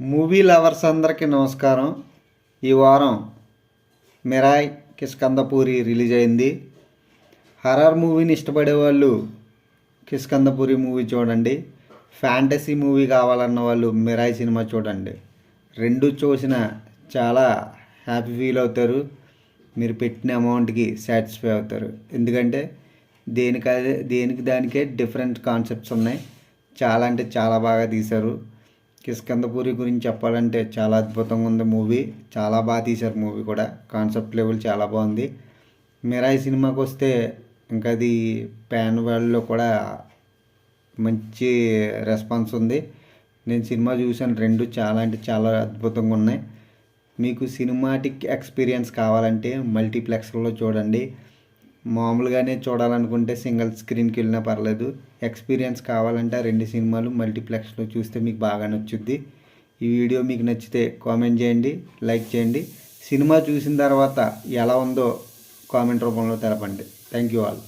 Movie lovers అందరికీ నమస్కారం. ఈ వారం మిరాయ్ కిష్కంధపూరి రిలీజ్ అయింది. హర్రర్ మూవీని ఇష్టపడే వాళ్ళు కిష్కంధపూరి మూవీ చూడండి. ఫ్యాంటసీ మూవీ కావాలన్న వాళ్ళు మిరాయ్ సినిమా చూడండి. రెండు చూసిన చాలా హ్యాపీ ఫీల్ అవుతారు. మీరు పెట్టిన అమౌంట్కి సాటిస్ఫై అవుతారు. ఎందుకంటే దేనికి దానికే డిఫరెంట్ కాన్సెప్ట్స్ ఉన్నాయి. చాలా అంటే చాలా బాగా తీశారు. కిష్కంధపూరి గురించి చెప్పాలంటే చాలా అద్భుతంగా ఉంది మూవీ. చాలా బాగా తీశారు మూవీ కూడా. కాన్సెప్ట్ లెవెల్ చాలా బాగుంది. మిరాయి సినిమాకి వస్తే ఇంకా అది ప్యాన్ వరల్డ్లో కూడా మంచి రెస్పాన్స్ ఉంది. నేను సినిమా చూసాను. రెండు చాలా అంటే చాలా అద్భుతంగా ఉన్నాయి. మీకు సినిమాటిక్ ఎక్స్పీరియన్స్ కావాలంటే మల్టీప్లెక్స్లో చూడండి. మామూలుగానే చూడాలనుకుంటే సింగిల్ స్క్రీన్కి వెళ్ళినా పర్లేదు. ఎక్స్పీరియన్స్ కావాలంటే రెండు సినిమాలు మల్టీప్లెక్స్లో చూస్తే మీకు బాగా నచ్చుద్ది. ఈ వీడియో మీకు నచ్చితే కామెంట్ చేయండి, లైక్ చేయండి. సినిమా చూసిన తర్వాత ఎలా ఉందో కామెంట్ రూపంలో తెలపండి. Thank you all.